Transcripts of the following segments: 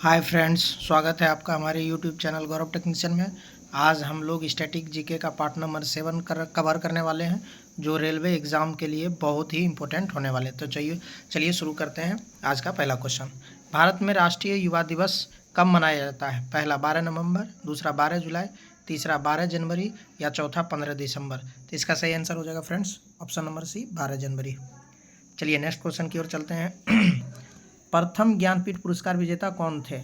Hi friends, स्वागत है आपका हमारे यूट्यूब चैनल गौरव टेक्नीशियन में। आज हम लोग स्टैटिक जीके का पार्ट नंबर 7 कवर करने वाले हैं, जो रेलवे एग्ज़ाम के लिए बहुत ही इम्पोर्टेंट होने वाले। तो चलिए शुरू करते हैं। आज का पहला क्वेश्चन, भारत में राष्ट्रीय युवा दिवस कब मनाया जाता है? पहला 12 नवंबर, दूसरा 12 जुलाई, तीसरा 12 जनवरी या चौथा 15 दिसंबर। तो इसका सही आंसर हो जाएगा फ्रेंड्स ऑप्शन नंबर सी, 12 जनवरी। चलिए नेक्स्ट क्वेश्चन की ओर चलते हैं। प्रथम ज्ञानपीठ पुरस्कार विजेता कौन थे?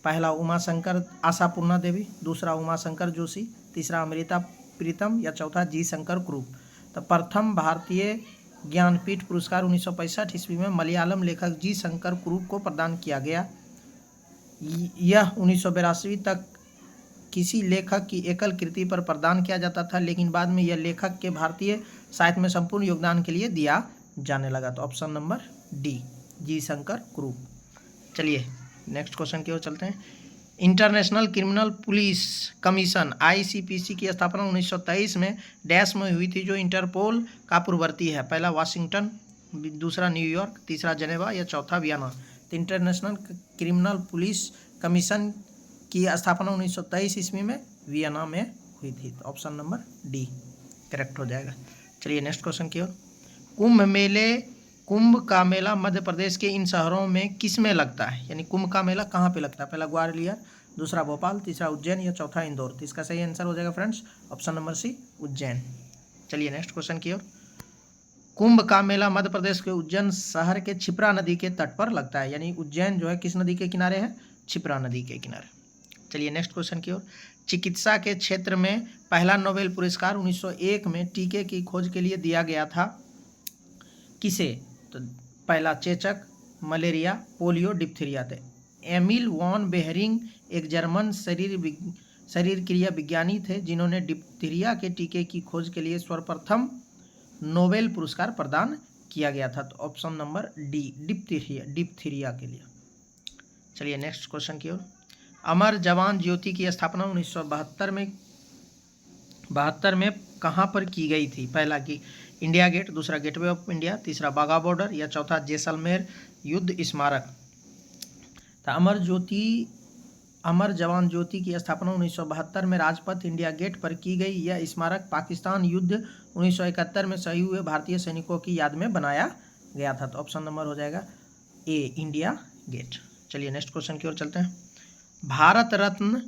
पहला उमाशंकर आशापूर्णा देवी, दूसरा उमाशंकर जोशी, तीसरा अमृता प्रीतम या चौथा जी शंकर कुरूप। तो प्रथम भारतीय ज्ञानपीठ पुरस्कार 1965 ईस्वी में मलयालम लेखक जी शंकर कुरूप को प्रदान किया गया। यह 1982 तक किसी लेखक की एकल कृति पर प्रदान किया जाता था, लेकिन बाद में यह लेखक के भारतीय साहित्य में संपूर्ण योगदान के लिए दिया जाने लगा। तो ऑप्शन नंबर डी, जी शंकर कुरूप। चलिए नेक्स्ट क्वेश्चन की ओर चलते हैं। International criminal police commission ICPC की स्थापना 1923 में डैश में हुई थी, जो इंटरपोल का पूर्ववर्ती है। पहला वाशिंगटन, दूसरा न्यूयॉर्क, तीसरा जेनेवा या चौथा वियना। तो इंटरनेशनल क्रिमिनल पुलिस कमीशन की स्थापना 1923 ईस्वी में वियना में हुई थी। तो ऑप्शन नंबर डी करेक्ट हो जाएगा। चलिए नेक्स्ट क्वेश्चन की ओर। कुंभ का मेला मध्य प्रदेश के इन शहरों में किस में लगता है? यानी कुंभ का मेला कहाँ पे लगता है? पहला ग्वालियर, दूसरा भोपाल, तीसरा उज्जैन या चौथा इंदौर। तो इसका सही आंसर हो जाएगा friends option number C, Ujjain. चलिए नेक्स्ट क्वेश्चन की ओर। कुंभ का मेला मध्य प्रदेश के उज्जैन शहर के क्षिप्रा नदी के तट पर लगता है। यानी उज्जैन जो है किस नदी के किनारे है? क्षिप्रा नदी के किनारे। चलिए नेक्स्ट क्वेश्चन की ओर। चिकित्सा के क्षेत्र में पहला नोबेल पुरस्कार 1901 में टीके की खोज के लिए दिया गया था। किसे? तो पहला चेचक, मलेरिया, पोलियो, डिप्थीरिया। थे एमिल वॉन बेहरिंग एक जर्मन शरीर क्रिया विज्ञानी थे, जिन्होंने डिप्थीरिया के टीके की खोज के लिए सर्वप्रथम नोबेल पुरस्कार प्रदान किया गया था। तो ऑप्शन नंबर डी, डिप्थीरिया के लिए। चलिए नेक्स्ट क्वेश्चन की ओर। अमर जवान ज्योति की स्थापना 1972 में कहाँ पर की गई थी? पहला कि इंडिया गेट, दूसरा गेटवे ऑफ इंडिया, तीसरा बाघा बॉर्डर या चौथा जैसलमेर युद्ध स्मारक। तो अमर जवान ज्योति की स्थापना 1972 में राजपथ इंडिया गेट पर की गई। यह स्मारक पाकिस्तान युद्ध 1971 में शहीद हुए भारतीय सैनिकों की याद में बनाया गया था। तो ऑप्शन नंबर हो जाएगा ए, इंडिया गेट। चलिए नेक्स्ट क्वेश्चन की ओर चलते हैं। भारत रत्न,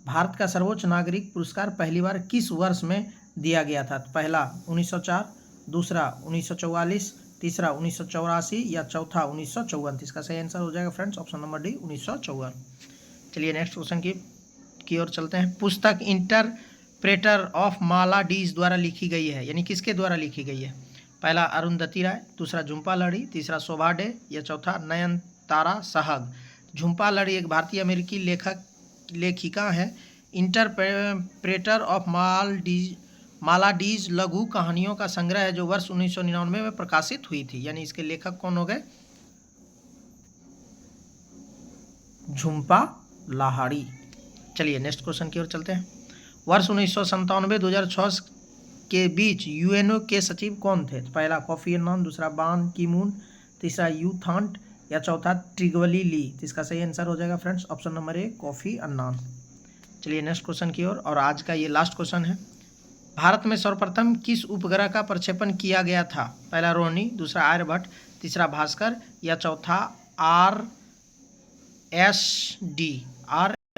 भारत का सर्वोच्च नागरिक पुरस्कार पहली बार किस वर्ष में दिया गया था? पहला 1904, दूसरा 1944, तीसरा 1984 या चौथा 1954। इसका सही आंसर हो जाएगा फ्रेंड्स ऑप्शन नंबर डी, 1954। चलिए नेक्स्ट क्वेश्चन की ओर चलते हैं। पुस्तक इंटरप्रेटर ऑफ मालाडीज द्वारा लिखी गई है। यानी किसके द्वारा लिखी गई है? पहला अरुंधति राय, दूसरा झुम्पा लाहिड़ी, तीसरा शोभा डे या चौथा नयनतारा सहग। झुम्पा लाहिड़ी एक भारतीय अमेरिकी लेखिका है। इंटरप्रेटर ऑफ मालाडीज लघु कहानियों का संग्रह है, जो वर्ष 1999 में प्रकाशित हुई थी। यानी इसके लेखक कौन हो गए? झुम्पा लाहिड़ी। चलिए नेक्स्ट क्वेश्चन की ओर चलते हैं। वर्ष 1997-2006 के बीच UNO के सचिव कौन थे? पहला कोफी अन्नान, दूसरा बान की मून, तीसरा यू थांट या चौथा ट्रिगवली ली। तो इसका सही आंसर हो जाएगा friends option number A, Kofi Annan. चलिए नेक्स्ट क्वेश्चन की ओर, और आज का ये लास्ट क्वेश्चन है। भारत में सर्वप्रथम किस उपग्रह का प्रक्षेपण किया गया था? पहला रोहिणी, दूसरा आर्यभट्ट, तीसरा भास्कर या चौथा